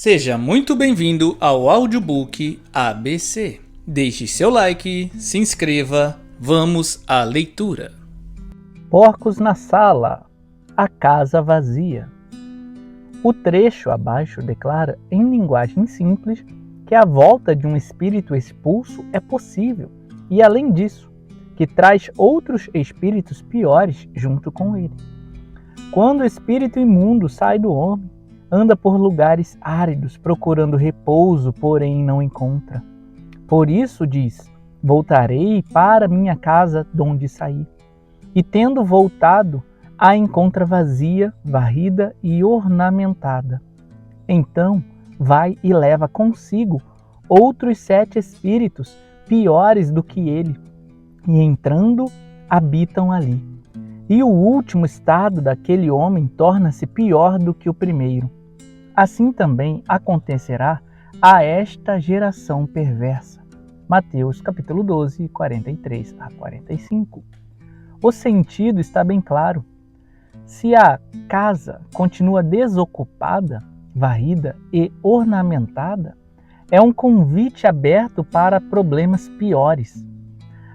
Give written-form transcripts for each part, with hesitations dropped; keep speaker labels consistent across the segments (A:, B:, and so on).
A: Seja muito bem-vindo ao audiobook ABC. Deixe seu like, se inscreva, vamos à leitura.
B: Porcos na sala, a casa vazia. O trecho abaixo declara, em linguagem simples, que a volta de um espírito expulso é possível e, além disso, que traz outros espíritos piores junto com ele. Quando o espírito imundo sai do homem, anda por lugares áridos procurando repouso, porém não encontra. Por isso diz: voltarei para minha casa donde saí. E tendo voltado, a encontra vazia, varrida e ornamentada. Então vai e leva consigo outros 7 espíritos piores do que ele, e entrando, habitam ali. E o último estado daquele homem torna-se pior do que o primeiro. Assim também acontecerá a esta geração perversa. Mateus capítulo 12, 43 a 45. O sentido está bem claro. Se a casa continua desocupada, varrida e ornamentada, é um convite aberto para problemas piores.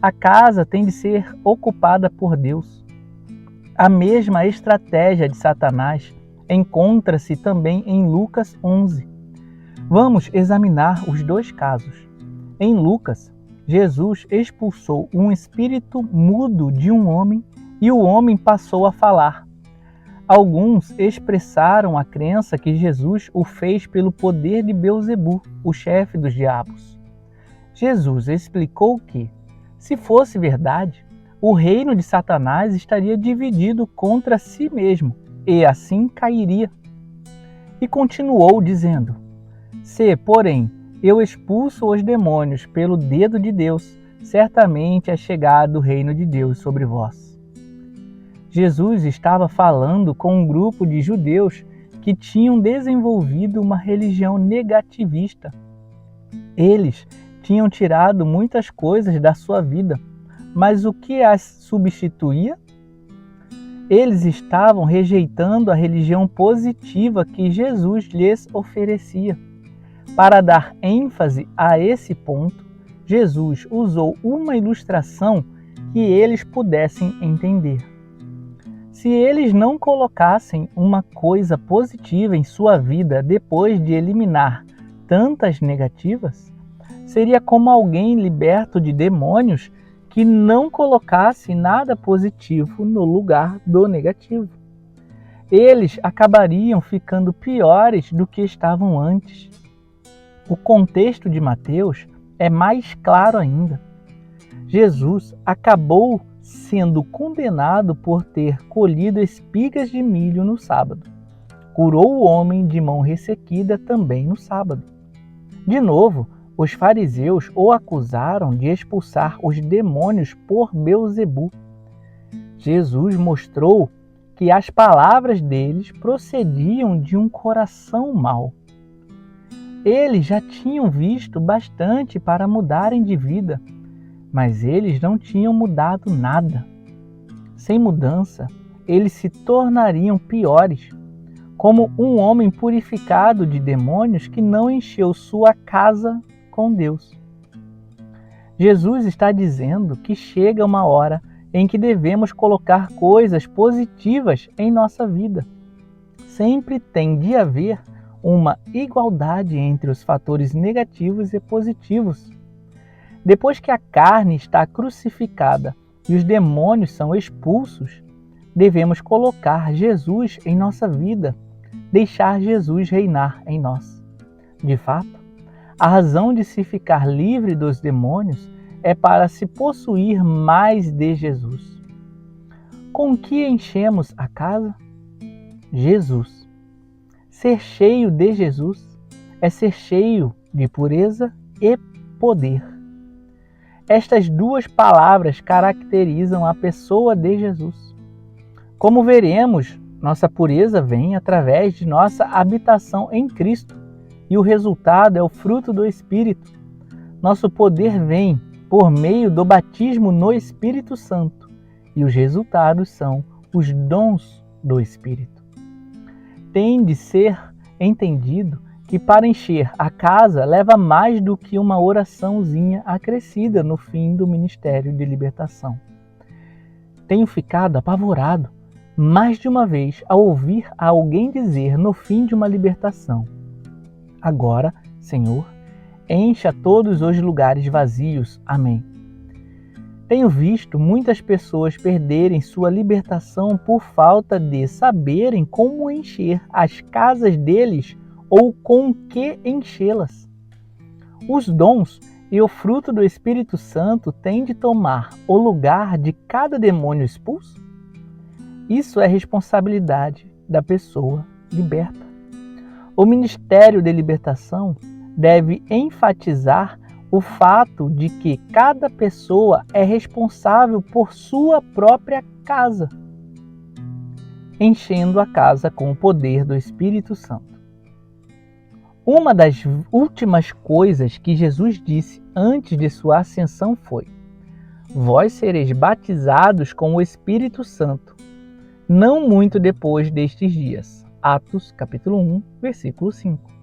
B: A casa tem de ser ocupada por Deus. A mesma estratégia de Satanás encontra-se também em Lucas 11. Vamos examinar os dois casos. Em Lucas, Jesus expulsou um espírito mudo de um homem e o homem passou a falar. Alguns expressaram a crença que Jesus o fez pelo poder de Beelzebu, o chefe dos diabos. Jesus explicou que, se fosse verdade, o reino de Satanás estaria dividido contra si mesmo e assim cairia. E continuou dizendo: se, porém, eu expulso os demônios pelo dedo de Deus, certamente é chegado o reino de Deus sobre vós. Jesus estava falando com um grupo de judeus que tinham desenvolvido uma religião negativista. Eles tinham tirado muitas coisas da sua vida, mas o que as substituía? Eles estavam rejeitando a religião positiva que Jesus lhes oferecia. Para dar ênfase a esse ponto, Jesus usou uma ilustração que eles pudessem entender. Se eles não colocassem uma coisa positiva em sua vida depois de eliminar tantas negativas, seria como alguém liberto de demônios que não colocasse nada positivo no lugar do negativo. Eles acabariam ficando piores do que estavam antes. O contexto de Mateus é mais claro ainda. Jesus acabou sendo condenado por ter colhido espigas de milho no sábado. Curou o homem de mão ressequida também no sábado. De novo, os fariseus o acusaram de expulsar os demônios por Beelzebu. Jesus mostrou que as palavras deles procediam de um coração mau. Eles já tinham visto bastante para mudarem de vida, mas eles não tinham mudado nada. Sem mudança, eles se tornariam piores, como um homem purificado de demônios que não encheu sua casa com Deus. Jesus está dizendo que chega uma hora em que devemos colocar coisas positivas em nossa vida. Sempre tem de haver uma igualdade entre os fatores negativos e positivos. Depois que a carne está crucificada e os demônios são expulsos, devemos colocar Jesus em nossa vida, deixar Jesus reinar em nós. De fato, a razão de se ficar livre dos demônios é para se possuir mais de Jesus. Com que enchemos a casa? Jesus. Ser cheio de Jesus é ser cheio de pureza e poder. Estas duas palavras caracterizam a pessoa de Jesus. Como veremos, nossa pureza vem através de nossa habitação em Cristo, e o resultado é o fruto do Espírito. Nosso poder vem por meio do batismo no Espírito Santo, e os resultados são os dons do Espírito. Tem de ser entendido que para encher a casa leva mais do que uma oraçãozinha acrescida no fim do ministério de libertação. Tenho ficado apavorado mais de uma vez ao ouvir alguém dizer no fim de uma libertação: agora, Senhor, encha todos os lugares vazios. Amém. Tenho visto muitas pessoas perderem sua libertação por falta de saberem como encher as casas deles ou com que enchê-las. Os dons e o fruto do Espírito Santo têm de tomar o lugar de cada demônio expulso? Isso é responsabilidade da pessoa liberta. O ministério de libertação deve enfatizar o fato de que cada pessoa é responsável por sua própria casa, enchendo a casa com o poder do Espírito Santo. Uma das últimas coisas que Jesus disse antes de sua ascensão foi: vós sereis batizados com o Espírito Santo, não muito depois destes dias. Atos capítulo 1, versículo 5.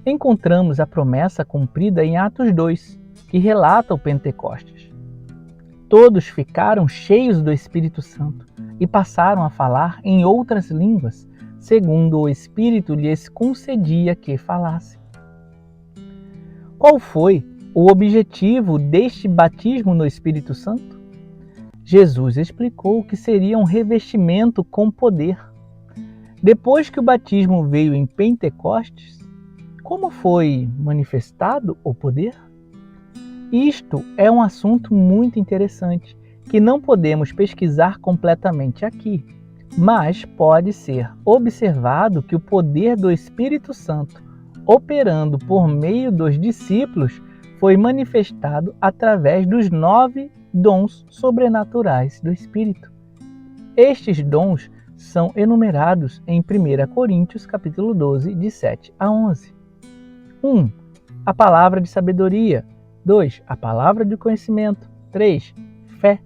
B: Encontramos a promessa cumprida em Atos 2, que relata o Pentecostes. Todos ficaram cheios do Espírito Santo e passaram a falar em outras línguas, segundo o Espírito lhes concedia que falassem. Qual foi o objetivo deste batismo no Espírito Santo? Jesus explicou que seria um revestimento com poder. Depois que o batismo veio em Pentecostes, como foi manifestado o poder? Isto é um assunto muito interessante, que não podemos pesquisar completamente aqui, mas pode ser observado que o poder do Espírito Santo, operando por meio dos discípulos, foi manifestado através dos 9 dons sobrenaturais do Espírito. Estes dons são enumerados em 1 Coríntios capítulo 12, de 7 a 11. 1. A palavra de sabedoria. 2. A palavra de conhecimento. 3. Fé.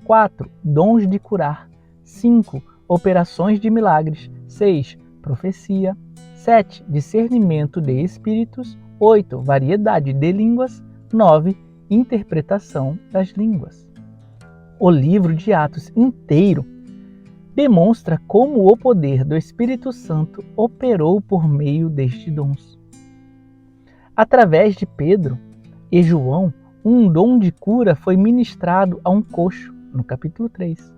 B: 4. Dons de curar. 5. Operações de milagres. 6. Profecia. 7. Discernimento de espíritos. 8. Variedade de línguas. 9. Interpretação das línguas. O livro de Atos inteiro demonstra como o poder do Espírito Santo operou por meio destes dons. Através de Pedro e João, um dom de cura foi ministrado a um coxo, no capítulo 3.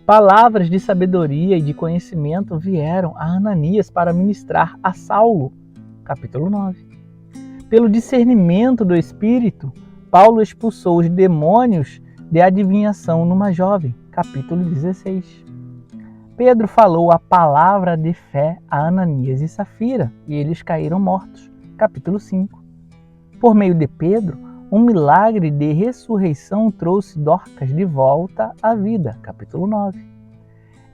B: Palavras de sabedoria e de conhecimento vieram a Ananias para ministrar a Saulo, capítulo 9. Pelo discernimento do Espírito, Paulo expulsou os demônios de adivinhação numa jovem, capítulo 16. Pedro falou a palavra de fé a Ananias e Safira, e eles caíram mortos, capítulo 5. Por meio de Pedro, um milagre de ressurreição trouxe Dorcas de volta à vida, capítulo 9.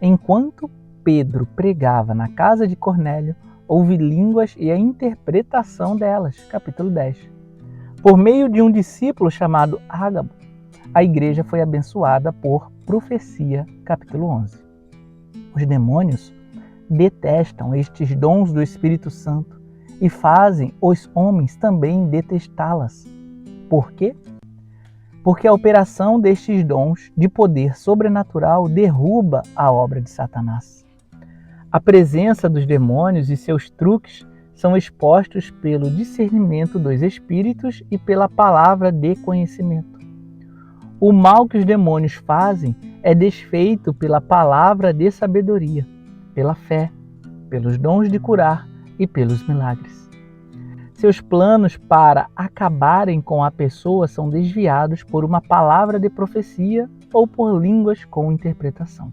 B: Enquanto Pedro pregava na casa de Cornélio, houve línguas e a interpretação delas, capítulo 10. Por meio de um discípulo chamado Ágabo, a igreja foi abençoada por profecia, capítulo 11. Os demônios detestam estes dons do Espírito Santo e fazem os homens também detestá-las. Por quê? Porque a operação destes dons de poder sobrenatural derruba a obra de Satanás. A presença dos demônios e seus truques são expostos pelo discernimento dos espíritos e pela palavra de conhecimento. O mal que os demônios fazem é desfeito pela palavra de sabedoria, pela fé, pelos dons de curar e pelos milagres. Seus planos para acabarem com a pessoa são desviados por uma palavra de profecia ou por línguas com interpretação.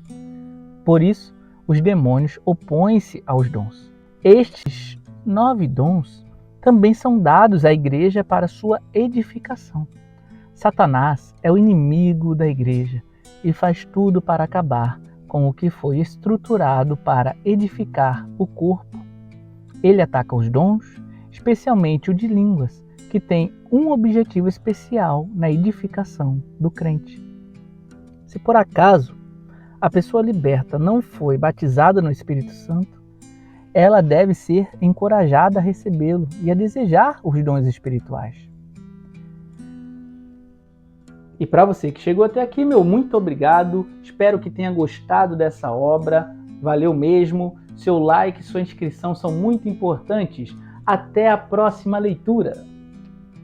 B: Por isso, os demônios opõem-se aos dons. Estes 9 dons também são dados à igreja para sua edificação. Satanás é o inimigo da igreja e faz tudo para acabar com o que foi estruturado para edificar o corpo. Ele ataca os dons, especialmente o de línguas, que tem um objetivo especial na edificação do crente. Se por acaso a pessoa liberta não foi batizada no Espírito Santo, ela deve ser encorajada a recebê-lo e a desejar os dons espirituais. E para você que chegou até aqui, meu muito obrigado. Espero que tenha gostado dessa obra. Valeu mesmo. Seu like e sua inscrição são muito importantes. Até a próxima leitura!